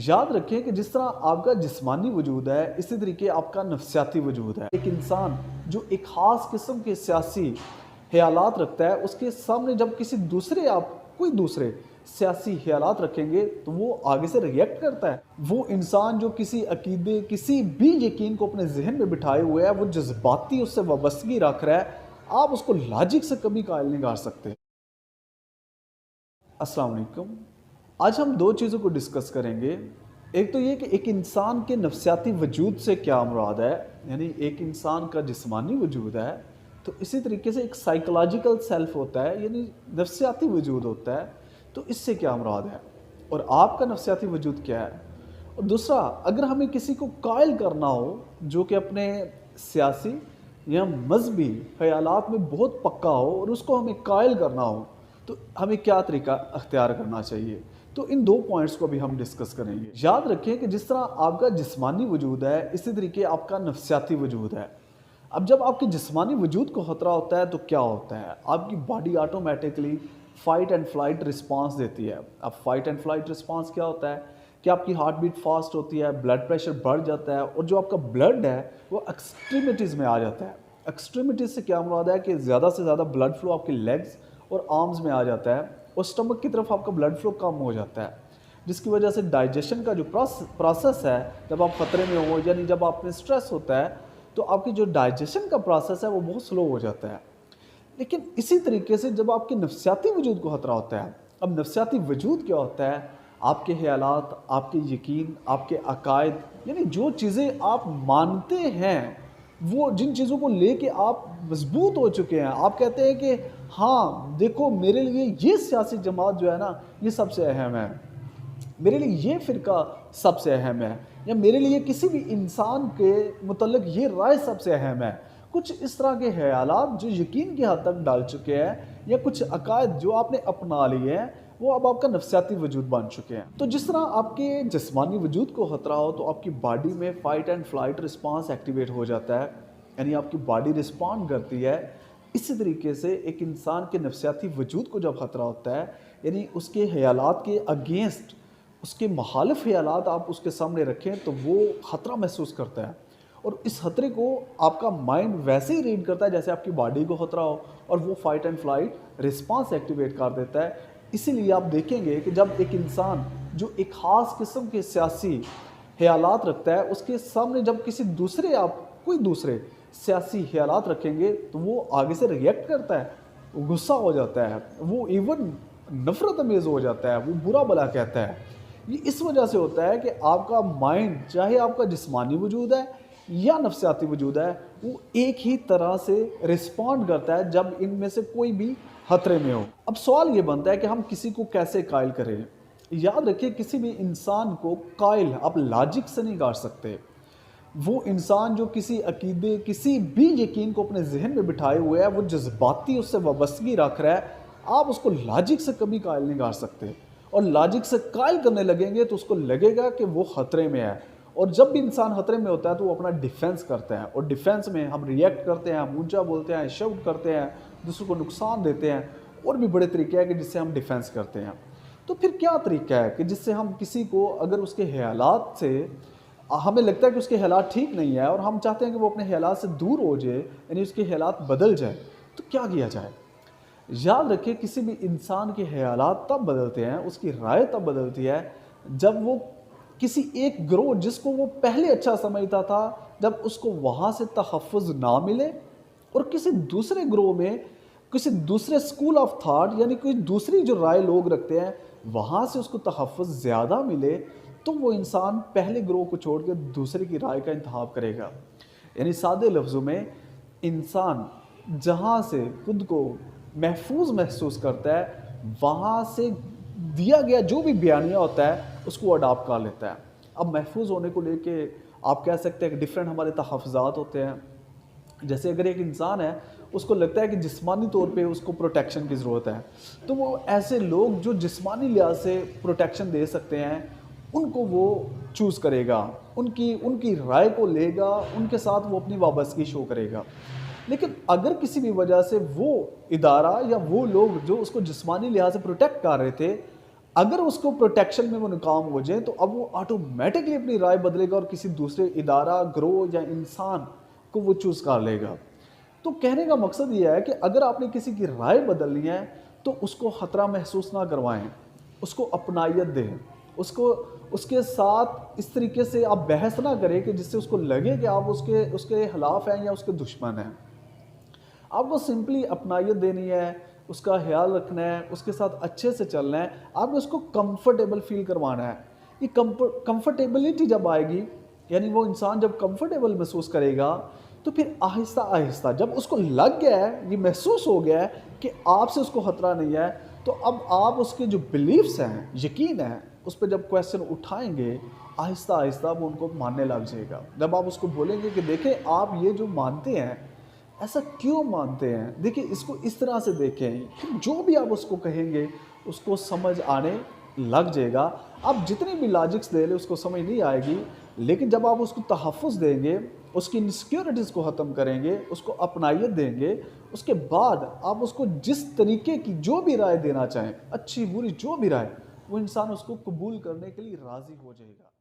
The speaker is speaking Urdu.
یاد رکھیں کہ جس طرح آپ کا جسمانی وجود ہے اسی طریقے آپ کا نفسیاتی وجود ہے۔ ایک انسان جو ایک خاص قسم کے سیاسی خیالات رکھتا ہے، اس کے سامنے جب کوئی دوسرے سیاسی خیالات رکھیں گے تو وہ آگے سے ریئیکٹ کرتا ہے۔ وہ انسان جو کسی عقیدے کسی بھی یقین کو اپنے ذہن میں بٹھائے ہوئے ہے، وہ جذباتی اس سے وابستگی رکھ رہا ہے، آپ اس کو لاجک سے کبھی قائل نہیں کر سکتے۔ السلام علیکم۔ آج ہم دو چیزوں کو ڈسکس کریں گے۔ ایک تو یہ کہ ایک انسان کے نفسیاتی وجود سے کیا مراد ہے، یعنی ایک انسان کا جسمانی وجود ہے تو اسی طریقے سے ایک سائیکولوجیکل سیلف ہوتا ہے، یعنی نفسیاتی وجود ہوتا ہے، تو اس سے کیا مراد ہے اور آپ کا نفسیاتی وجود کیا ہے۔ اور دوسرا، اگر ہمیں کسی کو قائل کرنا ہو جو کہ اپنے سیاسی یا مذہبی خیالات میں بہت پکا ہو اور اس کو ہمیں قائل کرنا ہو تو ہمیں کیا طریقہ اختیار کرنا چاہیے، تو ان دو پوائنٹس کو بھی ہم ڈسکس کریں گے۔ یاد رکھیں کہ جس طرح آپ کا جسمانی وجود ہے اسی طریقے آپ کا نفسیاتی وجود ہے۔ اب جب آپ کے جسمانی وجود کو خطرہ ہوتا ہے تو کیا ہوتا ہے، آپ کی body automatically fight and flight response دیتی ہے۔ اب فائٹ اینڈ فلائٹ رسپانس کیا ہوتا ہے کہ آپ کی ہارٹ بیٹ فاسٹ ہوتی ہے، بلڈ پریشر بڑھ جاتا ہے اور جو آپ کا بلڈ ہے وہ ایکسٹریمٹیز میں آ جاتا ہے۔ ایکسٹریمٹیز سے کیا مراد ہے کہ زیادہ سے زیادہ بلڈ فلو آپ کی لیگز اور آرمز میں آ جاتا ہے اور سٹمک کی طرف آپ کا بلڈ فلو کم ہو جاتا ہے، جس کی وجہ سے ڈائجیشن کا جو پروسیس ہے، جب آپ خطرے میں ہو یعنی جب آپ میں سٹریس ہوتا ہے تو آپ کی جو ڈائجیشن کا پروسیس ہے وہ بہت سلو ہو جاتا ہے۔ لیکن اسی طریقے سے جب آپ کے نفسیاتی وجود کو خطرہ ہوتا ہے، اب نفسیاتی وجود کیا ہوتا ہے، آپ کے خیالات، آپ کے یقین، آپ کے عقائد، یعنی جو چیزیں آپ مانتے ہیں، وہ جن چیزوں کو لے کے آپ مضبوط ہو چکے ہیں، آپ کہتے ہیں کہ ہاں دیکھو میرے لیے یہ سیاسی جماعت جو ہے نا یہ سب سے اہم ہے، میرے لیے یہ فرقہ سب سے اہم ہے، یا میرے لیے کسی بھی انسان کے متعلق یہ رائے سب سے اہم ہے۔ کچھ اس طرح کے خیالات جو یقین کی حد تک ڈال چکے ہیں یا کچھ عقائد جو آپ نے اپنا لیے ہیں وہ اب آپ کا نفسیاتی وجود بن چکے ہیں۔ تو جس طرح آپ کے جسمانی وجود کو خطرہ ہو تو آپ کی باڈی میں fight and flight response activate ہو جاتا ہے، یعنی آپ کی باڈی رسپونڈ کرتی ہے۔ اسی طریقے سے ایک انسان کے نفسیاتی وجود کو جب خطرہ ہوتا ہے، یعنی اس کے خیالات کے اگینسٹ اس کے مخالف خیالات آپ اس کے سامنے رکھیں تو وہ خطرہ محسوس کرتا ہے، اور اس خطرے کو آپ کا مائنڈ ویسے ہی ریڈ کرتا ہے جیسے آپ کی باڈی کو خطرہ ہو، اور وہ fight and flight response activate کر دیتا ہے۔ اسی لیے آپ دیکھیں گے کہ جب ایک انسان جو ایک خاص قسم کے سیاسی خیالات رکھتا ہے، اس کے سامنے جب کوئی دوسرے سیاسی خیالات رکھیں گے تو وہ آگے سے ریئیکٹ کرتا ہے، وہ غصہ ہو جاتا ہے، وہ ایون نفرت امیز ہو جاتا ہے، وہ برا بھلا کہتا ہے۔ یہ اس وجہ سے ہوتا ہے کہ آپ کا مائنڈ، چاہے آپ کا جسمانی وجود ہے یا نفسیاتی وجود ہے، وہ ایک ہی طرح سے رسپونڈ کرتا ہے جب ان میں سے کوئی بھی خطرے میں ہو۔ اب سوال یہ بنتا ہے کہ ہم کسی کو کیسے قائل کریں۔ یاد رکھیں کسی بھی انسان کو قائل آپ لاجک سے نہیں کر سکتے۔ وہ انسان جو کسی عقیدے کسی بھی یقین کو اپنے ذہن میں بٹھائے ہوئے ہے، وہ جذباتی اس سے وابستگی رکھ رہا ہے، آپ اس کو لاجک سے کبھی قائل نہیں کر سکتے، اور لاجک سے قائل کرنے لگیں گے تو اس کو لگے گا کہ وہ خطرے میں ہے، اور جب بھی انسان خطرے میں ہوتا ہے تو وہ اپنا ڈیفینس کرتا ہے، اور ڈیفینس میں ہم ریئیکٹ کرتے ہیں، ہم اونچا بولتے ہیں، شاؤٹ کرتے ہیں، دوسروں کو نقصان دیتے ہیں، اور بھی بڑے طریقے ہیں کہ جس سے ہم ڈیفینس کرتے ہیں۔ تو پھر کیا طریقہ ہے کہ جس سے ہم کسی کو اگر اس کے خیالات سے ہمیں لگتا ہے کہ اس کے خیالات ٹھیک نہیں ہے اور ہم چاہتے ہیں کہ وہ اپنے خیالات سے دور ہو جائے، یعنی اس کے خیالات بدل جائے، تو کیا کیا جائے؟ یاد رکھیں کسی بھی انسان کے خیالات تب بدلتے ہیں، اس کی رائے تب بدلتی ہے جب وہ کسی ایک گروہ جس کو وہ پہلے اچھا سمجھتا تھا، جب اس کو وہاں سے تحفظ نہ ملے، اور کسی دوسرے گروہ میں کسی دوسرے اسکول آف تھاٹ یعنی کوئی دوسری جو رائے لوگ رکھتے ہیں وہاں سے اس کو تحفظ زیادہ ملے، تو وہ انسان پہلے گروہ کو چھوڑ کے دوسرے کی رائے کا انتخاب کرے گا۔ یعنی سادے لفظوں میں انسان جہاں سے خود کو محفوظ محسوس کرتا ہے وہاں سے دیا گیا جو بھی بیانیہ ہوتا ہے اس کو اڈاپٹ کر لیتا ہے۔ اب محفوظ ہونے کو لے کے آپ کہہ سکتے ہیں کہ ڈیفرنٹ ہمارے تحفظات ہوتے ہیں۔ جیسے اگر ایک انسان ہے اس کو لگتا ہے کہ جسمانی طور پہ اس کو پروٹیکشن کی ضرورت ہے، تو وہ ایسے لوگ جو جسمانی لحاظ سے پروٹیکشن دے سکتے ہیں ان کو وہ چوز کرے گا، ان کی رائے کو لے گا، ان کے ساتھ وہ اپنی وابستگی شو کرے گا۔ لیکن اگر کسی بھی وجہ سے وہ ادارہ یا وہ لوگ جو اس کو جسمانی لحاظ سے پروٹیکٹ کر رہے تھے اگر اس کو پروٹیکشن میں وہ ناکام ہو جائیں تو اب وہ آٹومیٹکلی اپنی رائے بدلے گا اور کسی دوسرے ادارہ، گروہ یا انسان کو وہ چوز کر لے گا۔ تو کہنے کا مقصد یہ ہے کہ اگر آپ نے کسی کی رائے بدلنی ہے تو اس کو خطرہ محسوس نہ کروائیں، اس کو اپنائیت دیں، اس کے ساتھ اس طریقے سے آپ بحث نہ کریں کہ جس سے اس کو لگے کہ آپ اس کے خلاف ہیں یا اس کے دشمن ہیں۔ آپ کو سمپلی اپنائیت دینی ہے، اس کا خیال رکھنا ہے، اس کے ساتھ اچھے سے چلنا ہے، آپ نے اس کو کمفرٹیبل فیل کروانا ہے۔ یہ کمفرٹیبلٹی جب آئے گی، یعنی وہ انسان جب کمفرٹیبل محسوس کرے گا تو پھر آہستہ آہستہ جب اس کو لگ گیا ہے، یہ محسوس ہو گیا ہے کہ آپ سے اس کو خطرہ نہیں ہے، تو اب آپ اس کے جو بلیفز ہیں، یقین ہے، اس پہ جب کویسچن اٹھائیں گے، آہستہ آہستہ وہ ان کو ماننے لگ جائے گا۔ جب آپ اس کو بولیں گے کہ دیکھیں آپ یہ جو مانتے ہیں ایسا کیوں مانتے ہیں، دیکھیں اس کو اس طرح سے دیکھیں، پھر جو بھی آپ اس کو کہیں گے اس کو سمجھ آنے لگ جائے گا۔ آپ جتنی بھی لاجکس دے لیں اس کو سمجھ نہیں آئے گی، لیکن جب آپ اس کو تحفظ دیں گے، اس کی انسیکیورٹیز کو ختم کریں گے، اس کو اپنائیت دیں گے، اس کے بعد آپ اس کو جس طریقے کی جو بھی رائے دینا چاہیں، اچھی بری جو بھی رائے، وہ انسان اس کو قبول کرنے کے لیے راضی ہو جائے گا۔